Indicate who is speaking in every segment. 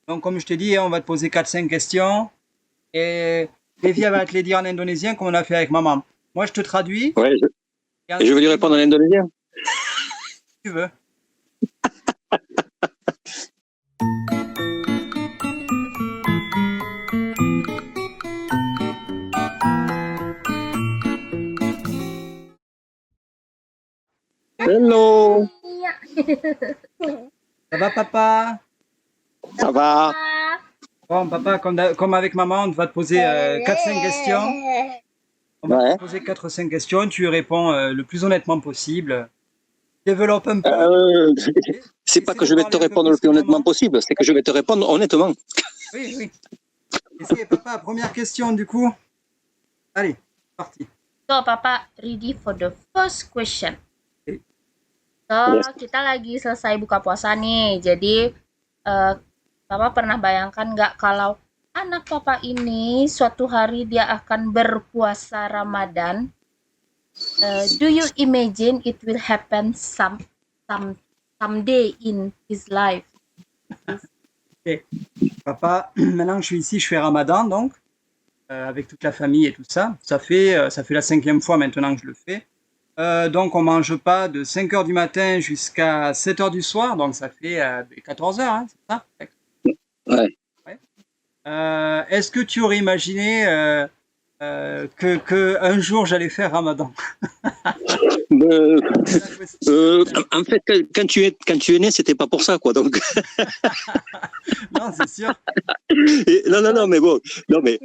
Speaker 1: Donc, comme je te dis, on va te poser 4-5 questions. Et Evie va te les dire en indonésien comme on a fait avec maman. Moi, je te traduis.
Speaker 2: Ouais, je vais lui répondre en indonésien.
Speaker 1: Si tu veux.
Speaker 2: Hello.
Speaker 1: Ça va, papa?
Speaker 2: Ça va?
Speaker 1: Bon, papa, comme avec maman, on va te poser 4-5 questions. On va te poser 4 ou 5 questions. Tu y réponds le plus honnêtement possible. Développe un peu.
Speaker 2: C'est pas que je vais te répondre le plus honnêtement possible, c'est que je vais te répondre honnêtement.
Speaker 1: Oui, oui. Essaye, papa, première question du coup. Allez, parti.
Speaker 3: So, Papa, ready for the first question.
Speaker 1: Okay.
Speaker 3: So, kita lagi selesai buka puasa nih. Jadi, Papa pernah bayangkan nggak kalau anak Papa ini suatu hari dia akan berpuasa Ramadan? Do you imagine it will happen someday in his life?
Speaker 1: Okay. Papa, maintenant que je suis ici, je fais Ramadan donc. Avec toute la famille et tout ça. Ça fait la 5e fois maintenant que je le fais. Donc on mange pas de 5h du matin jusqu'à 7h du soir, donc ça fait 14h, hein, c'est ça?
Speaker 2: Ouais.
Speaker 1: Est-ce que tu aurais imaginé que un jour j'allais faire Ramadan?
Speaker 2: En fait, quand tu es né, c'était pas pour ça, quoi. Donc.
Speaker 1: Non, c'est sûr.
Speaker 2: Non, mais bon, non mais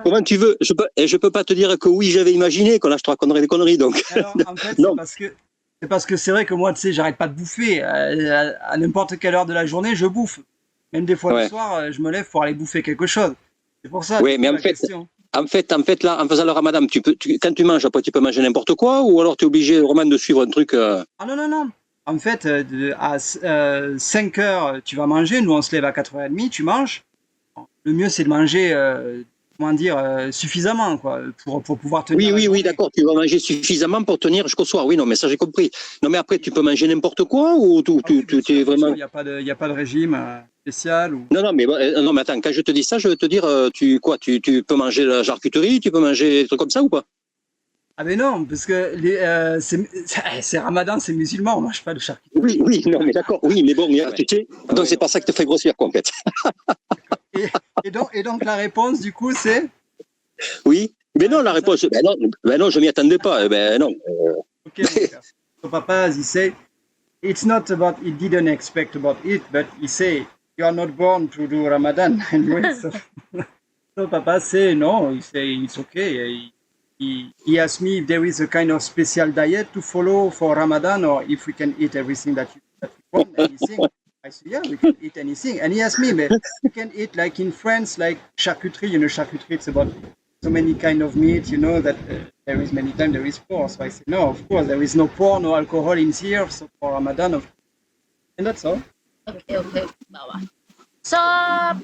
Speaker 2: comment tu veux? Je peux pas te dire que oui, j'avais imaginé. Quand là, je te raconterais des conneries. Donc.
Speaker 1: Alors, en fait, c'est parce que c'est vrai que moi, tu sais, j'arrête pas de bouffer. À n'importe quelle heure de la journée, je bouffe. Même des fois le soir, je me lève pour aller bouffer quelque chose. C'est pour ça.
Speaker 2: Oui, mais en fait, là, en faisant le Ramadan, quand tu manges, après, tu peux manger n'importe quoi, ou alors tu es obligé vraiment de suivre un truc.
Speaker 1: Ah non. En fait, à 5 heures, tu vas manger. Nous, on se lève à 4h30, tu manges. Le mieux, c'est de manger, suffisamment, quoi, pour pouvoir tenir.
Speaker 2: Oui, d'accord. Tu vas manger suffisamment pour tenir jusqu'au soir. Oui, non, mais ça, j'ai compris. Non, mais après, tu peux manger n'importe quoi, ou tu es vraiment.
Speaker 1: Il n'y a pas de régime spécial. Ou...
Speaker 2: Non, mais attends, quand je te dis ça, je veux te dire, tu peux manger la charcuterie, tu peux manger des trucs comme ça ou pas?
Speaker 1: Ah mais non, parce que c'est Ramadan, c'est musulman, on mange pas de charcuterie.
Speaker 2: Oui, non, mais d'accord, oui, mais bon, tu sais, donc c'est pas ça qui te fait grossir, quoi, en fait.
Speaker 1: Et donc la réponse, du coup, c'est?
Speaker 2: Oui, mais non, la réponse, ben non, je m'y attendais pas, ben non.
Speaker 1: Ok, so papa, he say, it's not about, he didn't expect about it, but he say, you are not born to do Ramadan anyway, so papa say, no, he say, it's okay. He asked me if there is a kind of special diet to follow for Ramadan, or if we can eat everything that we want, anything. I said, yeah, we can eat anything. And he asked me, but we can eat like in France, like charcuterie. You know, charcuterie, it's about so many kind of meat, you know, that there is many times there is pork. So I said, no, of course, there is no pork, no alcohol in here, so for Ramadan. And that's all.
Speaker 3: Okay, bawah. So,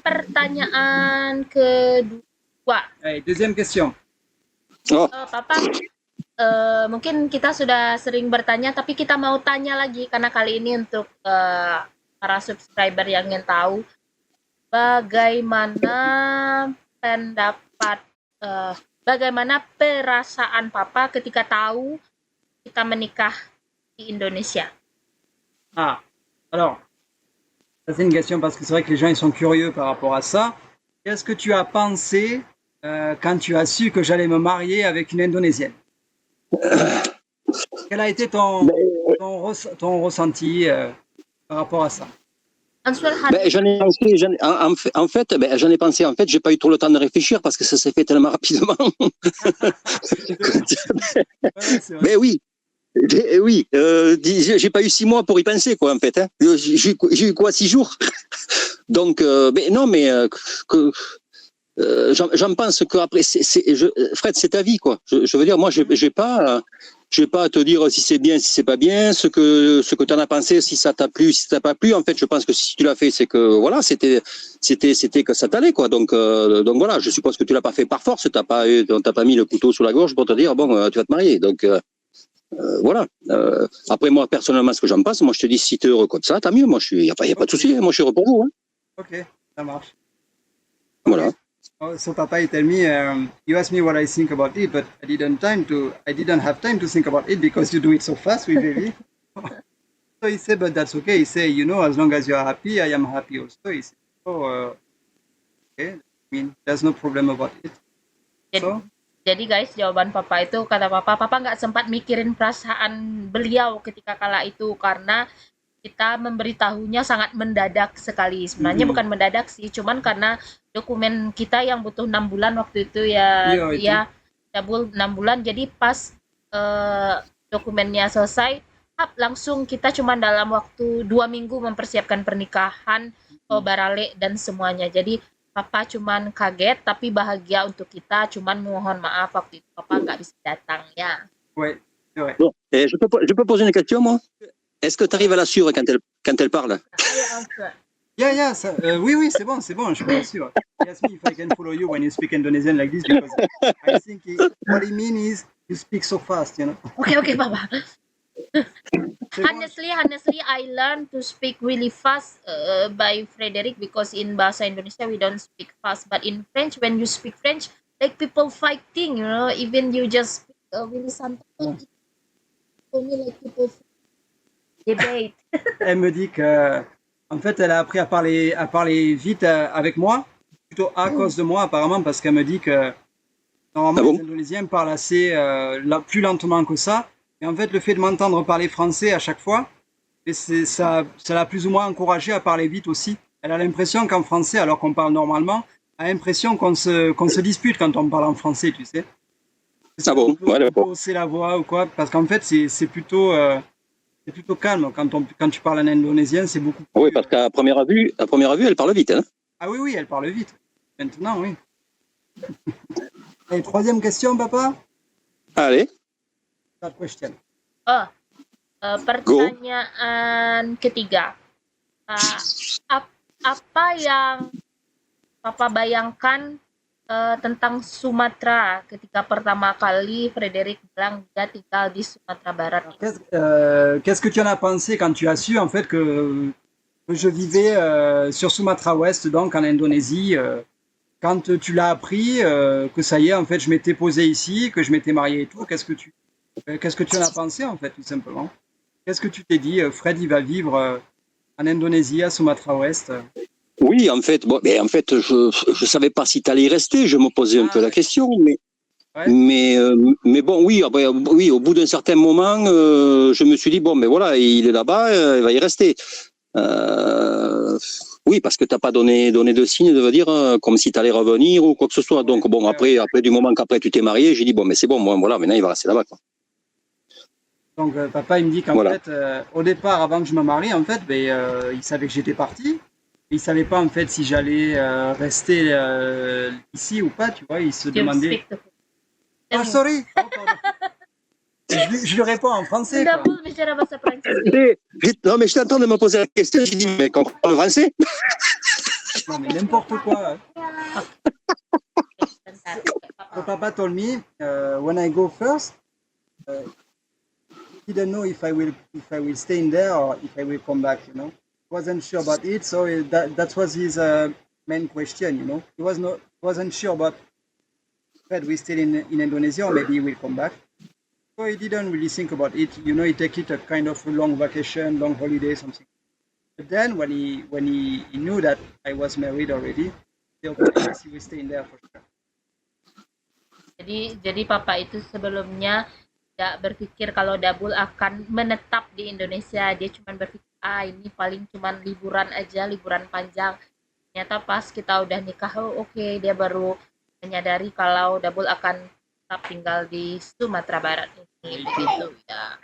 Speaker 3: pertanyaan kedua.
Speaker 1: Hey, deuxième question.
Speaker 3: Papa, mungkin kita sudah sering bertanya, tapi kita mau tanya lagi karena kali ini untuk para subscriber yang ingin tahu bagaimana bagaimana perasaan Papa ketika tahu kita menikah di Indonesia.
Speaker 1: Alors, ça c'est une question parce que c'est vrai que les gens ils sont curieux par rapport à ça. Qu'est-ce que tu as pensé quand tu as su que j'allais me marier avec une Indonésienne? Quel a été ton ressenti par rapport à ça?
Speaker 2: J'en ai pensé, j'ai pas eu trop le temps de réfléchir parce que ça s'est fait tellement rapidement. Mais oui, j'ai pas eu 6 mois pour y penser, quoi, en fait. Hein. J'ai eu quoi, 6 jours? Donc, j'en pense qu'après, Fred, c'est ta vie, quoi. Je veux dire, moi, je vais pas à te dire si c'est bien, si c'est pas bien, ce que tu en as pensé, si ça t'a plu, si ça t'a pas plu. En fait, je pense que si tu l'as fait, c'est que voilà, c'était que ça t'allait, quoi. Donc voilà, je suppose que tu l'as pas fait par force. T'as pas mis le couteau sous la gorge pour te dire bon, tu vas te marier. Donc voilà. Après moi, personnellement, ce que j'en pense, moi, je te dis, si t'es heureux comme ça, tant mieux. Moi, y a pas de souci. Moi, je suis heureux pour vous. Hein.
Speaker 1: Okay, ça marche.
Speaker 2: Voilà.
Speaker 1: Okay. Oh, so Papa, he tell me, you asked me what I think about it, but I didn't have time to think about it because you do it so fast with Evie. So he said, but that's okay. He said, you know, as long as you are happy, I am happy also. He said, oh, okay. I mean, there's no problem about it.
Speaker 3: Jadi,
Speaker 1: So,
Speaker 3: jadi guys, jawaban papa itu, kata papa nggak sempat mikirin perasaan beliau ketika kala itu karena kita memberitahunya sangat mendadak sekali. Sebenarnya bukan mendadak sih, cuman karena dokumen kita yang butuh 6 bulan waktu itu ya,
Speaker 1: Iya, itu.
Speaker 3: ya double 6 bulan. Jadi pas dokumennya selesai, langsung kita cuma dalam waktu 2 minggu mempersiapkan pernikahan, barale dan semuanya. Jadi papa cuman kaget tapi bahagia untuk kita, cuman mohon maaf waktu itu papa nggak bisa datang ya.
Speaker 1: Ouais, c'est vrai.
Speaker 2: Bon. Et je peux poser une question, moi? Est-ce que tu arrives à la suivre quand elle parle?
Speaker 1: Yeah, oui, c'est bon, je peux assurer. He asked me if I can follow you when you speak Indonesian like this because I think what he means is you speak so fast, you know.
Speaker 3: Okay, papa.
Speaker 1: C'est bon.
Speaker 3: Honestly, I learned to speak really fast by Frederick because in bahasa Indonesia we don't speak fast, but in French, when you speak French, like people fighting, you know, even you just speak really sometimes, for me like people debate.
Speaker 1: Elle me dit que, en fait, elle a appris à parler vite avec moi, plutôt à cause de moi apparemment, parce qu'elle me dit que normalement les Indonésiens parlent assez plus lentement que ça. Et en fait, le fait de m'entendre parler français à chaque fois, ça l'a plus ou moins encouragé à parler vite aussi. Elle a l'impression qu'en français, alors qu'on parle normalement, elle a l'impression qu'on se dispute quand on parle en français, tu sais.
Speaker 2: Ah bon? Ouais, d'accord.
Speaker 1: Hausser la voix ou quoi, parce qu'en fait, c'est plutôt calme. Quand tu parles en indonésien, c'est beaucoup plus...
Speaker 2: Oui, parce qu'à première vue, elle parle vite. Hein?
Speaker 1: Ah oui, elle parle vite. Maintenant, oui. Et troisième question, papa?
Speaker 2: Allez.
Speaker 1: Third question.
Speaker 3: Pertanyaan ketiga. Apa yang papa bayangkan tentang Sumatera ketika pertama kali Frederick bilang dia tinggal di Sumatera Barat?
Speaker 1: Qu'est-ce que tu en as pensé quand tu as su en fait que je vivais sur Sumatra Ouest, donc en Indonésie, quand tu l'as appris, que ça y est, en fait, je m'étais posé ici, que je m'étais marié et tout, qu'est-ce que tu en as pensé en fait, tout simplement? Qu'est-ce que tu t'es dit, Fred, il va vivre en Indonésie, à Sumatra Ouest?
Speaker 2: Oui, en fait, je savais pas si tu allais y rester. Je me posais un peu la question, mais bon, oui, après, oui, au bout d'un certain moment, je me suis dit bon, mais voilà, il est là-bas, il va y rester. Oui, parce que t'as pas donné de signe de dire comme si tu allais revenir ou quoi que ce soit. Donc bon, après du moment qu'après tu t'es marié, j'ai dit bon, mais c'est bon, moi, voilà, maintenant il va rester là-bas, quoi.
Speaker 1: Donc papa, il me dit qu'en fait, au départ, avant que je me marie, en fait, il savait que j'étais parti. Il savait pas en fait si j'allais rester ici ou pas, tu vois. Il se demandait. Oh, sorry. Oh, je lui réponds en français.
Speaker 3: Double bicara bahasa Prancis.
Speaker 2: Non, mais je t'entends de me poser la question. J'ai dit mais qu'on parle français?
Speaker 1: Non, mais n'importe quoi. So papa told me when I go first, he didn't know if I will stay in there or if I will come back. You know, wasn't sure about it. So that was his main question. You know, he wasn't sure about whether we stay in Indonesia or maybe he will come back. So he didn't really think about it. You know, he take it a kind of a long vacation, long holiday, something. But then when he knew that I was married already, he said, okay, yes, he will stay in there for sure.
Speaker 3: Jadi papa itu sebelumnya tidak berpikir kalau Dabul akan menetap di Indonesia. Dia cuma berpikir ini paling cuma liburan aja, liburan panjang. Ternyata pas kita udah nikah, oke, dia baru menyadari kalau Dabul akan tetap tinggal di Sumatera Barat ini, begitu ya.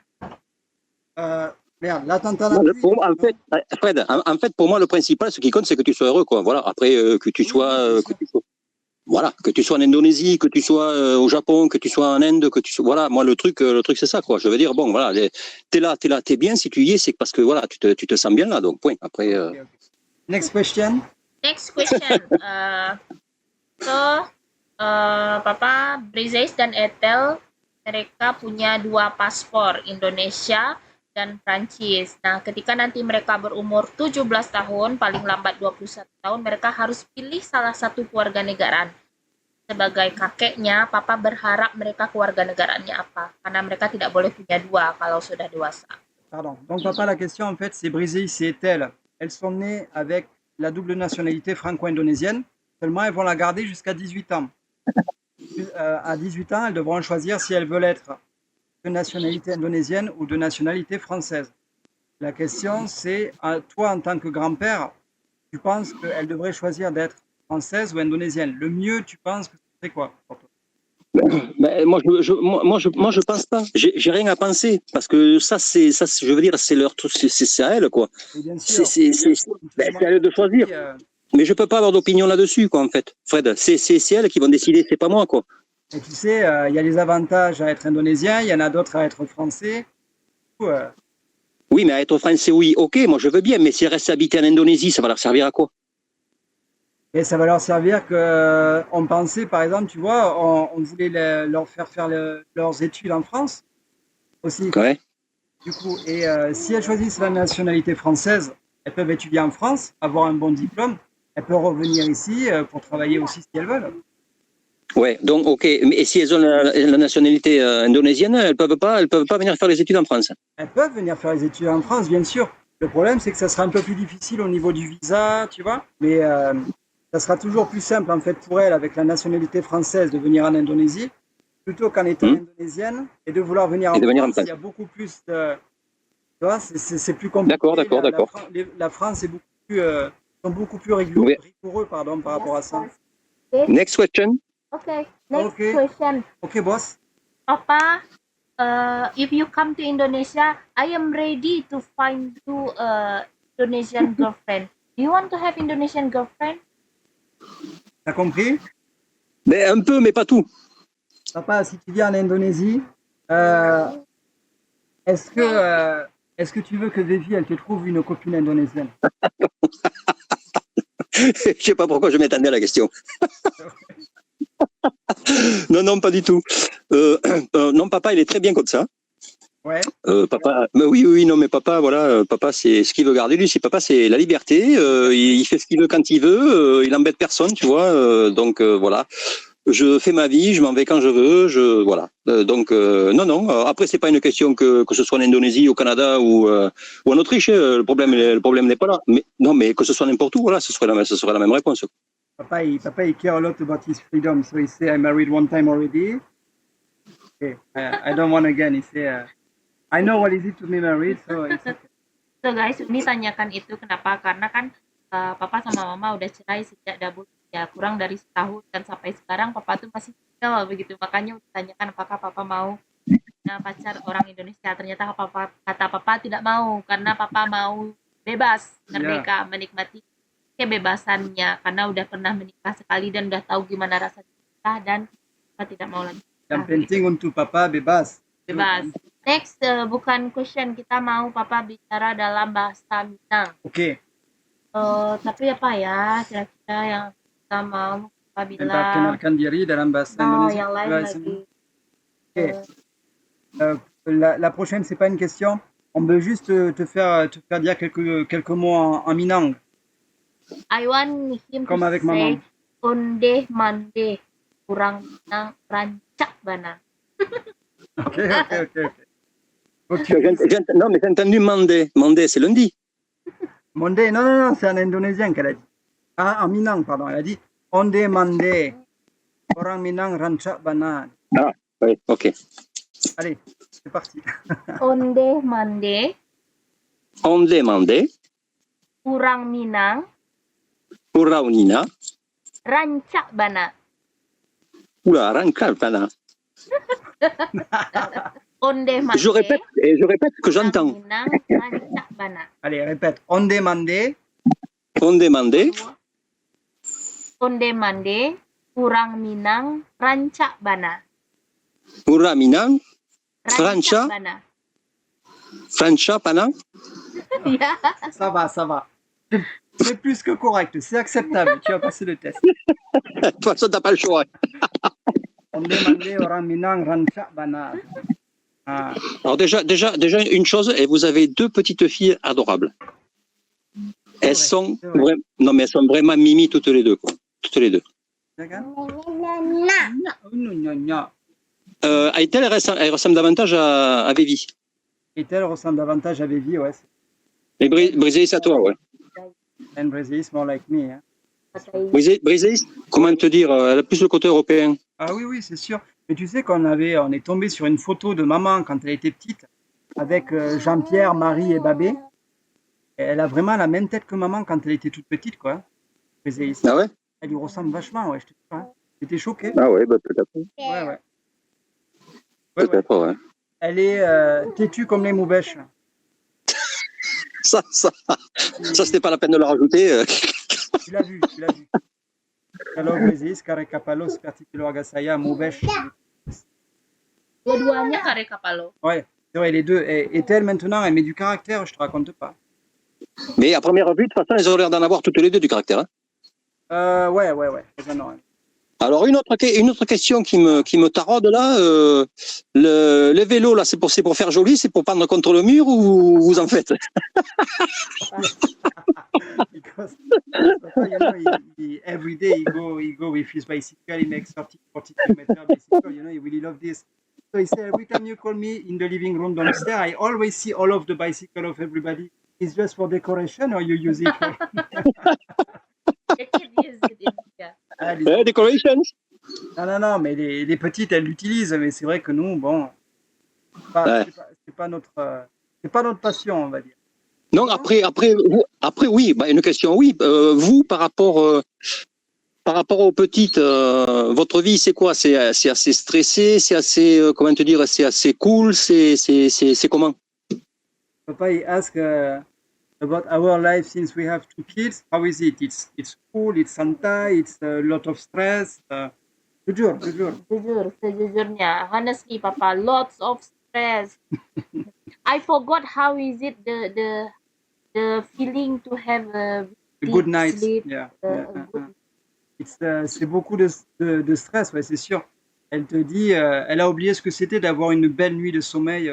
Speaker 1: Merde, là t'entends la pluie.
Speaker 2: Fred, en fait, pour moi, le principal, ce qui compte, c'est que tu sois heureux, quoi. Voilà. Après, que tu sois en Indonésie, que tu sois au Japon, que tu sois en Inde, que tu sois, voilà. Moi, le truc, c'est ça, quoi. Je veux dire, bon, voilà, t'es là, t'es bien. Si tu y es, c'est parce que voilà, tu te sens bien là. Donc, point. Après.
Speaker 1: Okay. Next question.
Speaker 3: Papa Brizais dan Ethel, mereka punya 2 paspor, Indonesia dan Prancis. Nah, ketika nanti mereka berumur 17 tahun, paling lambat 21 tahun, mereka harus pilih salah satu kewarganegaraan. Sebagai kakeknya, papa berharap mereka kewarganegaraannya apa? Karena mereka tidak boleh punya dua kalau sudah dewasa.
Speaker 1: Pardon. Donc, papa, la question, en fait, c'est Brésil, c'est elles. Elles sont nées avec la double nationalité franco-indonésienne. Seulement, elles vont la garder jusqu'à 18 ans. À 18 ans, elles devront choisir si elles veulent être de nationalité indonésienne ou de nationalité française. La question, c'est, toi, en tant que grand-père, tu penses qu'elle devrait choisir d'être française ou indonésienne? Le mieux, tu penses que c'est quoi pour toi?
Speaker 2: Ben, moi, je pense pas. J'ai rien à penser parce que ça, je veux dire, c'est leur truc, c'est à elle, quoi.
Speaker 1: Et bien sûr,
Speaker 2: C'est à elle de choisir. Mais je peux pas avoir d'opinion là-dessus, quoi, en fait. Fred, c'est elles qui vont décider, c'est pas moi, quoi.
Speaker 1: Et tu sais, il y a les avantages à être indonésien, il y en a d'autres à être français.
Speaker 2: Oui, mais à être français, oui, ok, moi je veux bien, mais si elles restent habiter en Indonésie, ça va leur servir à quoi?
Speaker 1: Et ça va leur servir on pensait, par exemple, tu vois, on voulait leur faire leurs études en France aussi.
Speaker 2: Ouais.
Speaker 1: Du coup, et si elles choisissent la nationalité française, elles peuvent étudier en France, avoir un bon diplôme, elles peuvent revenir ici pour travailler aussi si elles veulent.
Speaker 2: Ouais, donc ok, mais si elles ont la nationalité indonésienne, elles peuvent pas venir faire les études en France.
Speaker 1: Elles peuvent venir faire les études en France, bien sûr. Le problème, c'est que ça sera un peu plus difficile au niveau du visa, tu vois, mais ça sera toujours plus simple en fait pour elles avec la nationalité française de venir en Indonésie plutôt qu'en étant indonésienne et de vouloir venir en France. Il y a beaucoup plus de, tu vois, c'est plus compliqué.
Speaker 2: D'accord.
Speaker 1: La France est beaucoup plus rigoureux par rapport à ça.
Speaker 2: Next question.
Speaker 3: Okay, next question.
Speaker 1: Okay, boss.
Speaker 3: Papa, if you come to Indonesia, I am ready to find you Indonesian girlfriend. Do you want to have Indonesian girlfriend?
Speaker 1: T'as compris?
Speaker 2: Mais un peu, mais pas tout.
Speaker 1: Papa, si tu viens en Indonésie, est-ce que tu veux que Vivi, elle te trouve une copine indonésienne?
Speaker 2: Je sais pas pourquoi je m'attendais à la question. Non, pas du tout. Non, papa, il est très bien comme ça.
Speaker 1: Ouais.
Speaker 2: Papa, mais oui, non, mais papa, voilà, papa, c'est ce qu'il veut garder, lui, papa, c'est la liberté. Il fait ce qu'il veut quand il veut. Il embête personne, tu vois. Donc voilà. Je fais ma vie, je m'en vais quand je veux, voilà. Donc non. Après, c'est pas une question que ce soit en Indonésie, au Canada ou en Autriche. Le problème n'est pas là. Mais que ce soit n'importe où, voilà, ce serait la même réponse.
Speaker 1: Papa, he care a lot about his freedom, so he say I married one time already. Okay, I don't want again. He say I know what is it to be married, so it's okay.
Speaker 3: So guys, ini tanyakan itu kenapa? Karena kan papa sama mama udah cerai sejak double ya kurang dari setahun dan sampai sekarang papa tuh masih single begitu. Makanya ditanyakan apakah papa mau pacar orang Indonesia. Ternyata kata papa tidak mau karena papa mau bebas, merdeka, menikmati kebebasannya karena udah pernah menikah sekali dan udah tahu gimana rasanya menikah dan papa tidak mau lagi.
Speaker 1: Yang penting untuk papa bebas.
Speaker 3: Next, bukan question, kita mau papa bicara dalam bahasa Minang.
Speaker 1: Oke.
Speaker 3: Tapi apa ya kira-kira yang kita mau papa bilang?
Speaker 1: Perkenalkan diri dalam bahasa Indonesia.
Speaker 3: Yang lain lagi.
Speaker 1: Okay. La prochaine, c'est pas une question. On veut juste te faire dire quelques mots en Minang.
Speaker 3: I want him
Speaker 1: Comme
Speaker 3: to
Speaker 1: avec
Speaker 3: say
Speaker 1: maman.
Speaker 3: Ondeh mande kurang Minang rancak bana.
Speaker 1: Ok.
Speaker 2: Non, mais j'ai entendu Mandé. Mandé, c'est lundi.
Speaker 1: Mondé, non, c'est en indonésien qu'elle a dit. Ah, en Minang, pardon. Elle a dit Ondeh mande orang Minang rancak bana.
Speaker 2: Ah, oui, ok.
Speaker 1: Allez, c'est parti.
Speaker 3: Ondeh mande
Speaker 2: Ondé Mandé,
Speaker 3: kurang Minang
Speaker 2: Uraunina,
Speaker 3: rancak bana.
Speaker 2: Oula, Rankal, Pana.
Speaker 3: Ondeh mande.
Speaker 2: Je répète ce que j'entends.
Speaker 3: Minang rancak bana.
Speaker 1: Allez, répète. Ondeh mande.
Speaker 2: Ondé Mandé,
Speaker 3: Ondeh mande kurang Minang rancak bana.
Speaker 2: Uraminang,
Speaker 3: Rancak
Speaker 2: Ranca,
Speaker 3: bana.
Speaker 2: Francha, Pana.
Speaker 3: Ya.
Speaker 1: Ça va. C'est plus que correct. C'est acceptable. Tu as passé le test.
Speaker 2: De toute façon, t'as pas le choix.
Speaker 1: Ondeh mande orang Minang rancak bana. Ah,
Speaker 2: Alors déjà une chose, et vous avez deux petites filles adorables. Elles sont
Speaker 1: c'est vrai.
Speaker 2: non mais elles sont vraiment mimi toutes les deux quoi. Toutes les deux.
Speaker 1: Regarde.
Speaker 2: Aïtel, elle ressemble davantage à Vivi.
Speaker 1: Et elle ressemble davantage à Vivi, ouais.
Speaker 2: Et Briseis à toi, ouais.
Speaker 1: And Brazil is more like me. Hein.
Speaker 2: Briseis, comment te dire, elle a plus le côté européen.
Speaker 1: Ah oui, oui, c'est sûr. Mais tu sais on est tombé sur une photo de maman quand elle était petite, avec Jean-Pierre, Marie et Babé. Et elle a vraiment la même tête que maman quand elle était toute petite, quoi. Brazil.
Speaker 2: Ah ouais?
Speaker 1: Elle lui ressemble vachement, ouais, je te dis pas. J'étais choqué.
Speaker 2: Ah ouais, bah peut-être.
Speaker 1: Ouais, ouais. Ouais, ouais.
Speaker 2: Peut-être, ouais.
Speaker 1: Elle est têtue comme les moubèches.
Speaker 2: Ça, c'était pas la peine de le rajouter.
Speaker 1: Tu l'as vu, tu l'as vu. Kalau Brazil, care capalo seperti keluarga saya, moubèche.
Speaker 3: Dua-duanya kare kapalo.
Speaker 1: Ouais, c'est vrai, les deux. Et elle, maintenant, elle met du caractère, je te raconte pas.
Speaker 2: Mais à première vue, de toute façon, elles ont l'air d'en avoir toutes les deux du caractère. Hein.
Speaker 1: Ouais. Non,
Speaker 2: Alors une autre question qui me taraude là, le vélo là, c'est pour faire joli, c'est pour prendre contre le mur ou vous en faites?
Speaker 1: Because you know, every day he go with his bicycle, he makes 30-40 kilometers bicycle, you know, he really love this. So he said, every time you call me in the living room downstairs, I always see all of the bicycle of everybody. It's just for decoration or you use it for...
Speaker 3: The kid use it in
Speaker 2: Decorations.
Speaker 1: Non, mais les petites, elles l'utilisent, mais c'est vrai que nous, bon, c'est pas notre passion, on va dire.
Speaker 2: Non, après, oui, bah, une question, oui. Vous, par rapport aux petites, votre vie, c'est quoi? C'est assez stressé, c'est assez, comment te dire, c'est assez cool, c'est comment?
Speaker 1: Papa, he asked about our life since we have 2 kids. How is it? It's cool, it's santai, it's a lot of stress. Jujur.
Speaker 3: Sejujurnya, honestly, Papa, lots of stress. I forgot how is it the feeling to have a deep
Speaker 1: Good night.
Speaker 3: sleep.
Speaker 1: Yeah.
Speaker 3: Good.
Speaker 1: C'est beaucoup de stress, ouais, c'est sûr. Elle te dit, elle a oublié ce que c'était d'avoir une belle nuit de sommeil.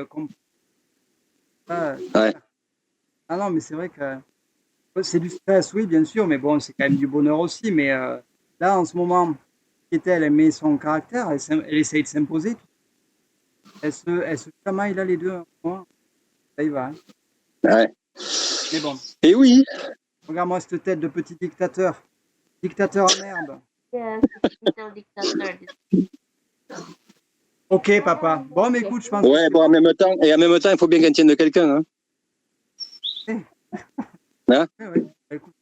Speaker 2: Ouais.
Speaker 1: Ah non, mais c'est vrai que c'est du stress, oui, bien sûr, mais bon, c'est quand même du bonheur aussi. Mais là, en ce moment, elle met son caractère, elle essaye de s'imposer. Elle se chamaille là, les deux. Hein. Ça y va. Hein.
Speaker 2: Ouais.
Speaker 1: Mais bon.
Speaker 2: Et oui.
Speaker 1: Regarde-moi cette tête de petit dictateur. Dictateur à merde.
Speaker 3: Yes, little dictator.
Speaker 1: Ok, papa. Bon, mais écoute, je pense.
Speaker 2: Ouais, bon, en même temps, il faut bien qu'elle tienne de quelqu'un. Hein.
Speaker 1: Ouais. Écoute.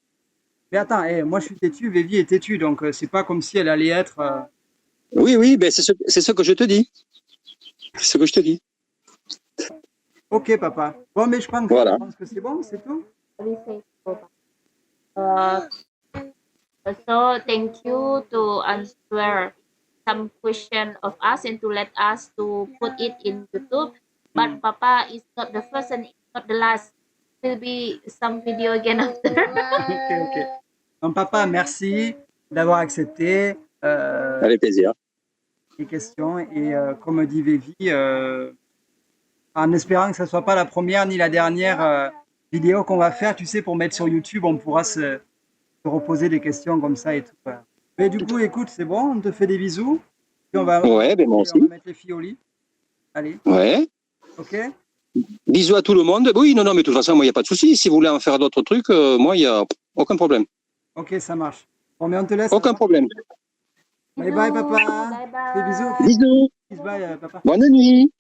Speaker 1: Mais attends, moi je suis têtu, Vivi est têtue, donc c'est pas comme si elle allait être.
Speaker 2: Oui, ben c'est ce que je te dis. C'est ce que je te dis.
Speaker 1: Ok, papa. Bon, mais je pense que c'est bon, c'est tout.
Speaker 3: So thank you to answer some question of us and to let us to put it in YouTube. But Papa is not the first and not the last. Will be some video again after.
Speaker 1: Ok. Donc papa, merci d'avoir accepté.
Speaker 2: Avec plaisir.
Speaker 1: Les questions et comme dit Vivi, en espérant que ce ne soit pas la première ni la dernière vidéo qu'on va faire, tu sais, pour mettre sur YouTube, on pourra se reposer des questions comme ça et tout. Mais du coup, écoute, c'est bon, on te fait des bisous. Puis on va
Speaker 2: moi aussi.
Speaker 1: On va mettre les filles au lit. Allez.
Speaker 2: Ouais.
Speaker 1: Ok.
Speaker 2: Bisous à tout le monde. Oui, non, mais de toute façon, moi, il n'y a pas de souci. Si vous voulez en faire d'autres trucs, moi, il n'y a aucun problème.
Speaker 1: Ok, ça marche. Bon, mais on te laisse.
Speaker 2: Aucun problème.
Speaker 1: Bye bye, papa.
Speaker 3: Bye bye.
Speaker 1: Bisous.
Speaker 2: Bisous.
Speaker 1: Bye, papa.
Speaker 2: Bonne nuit.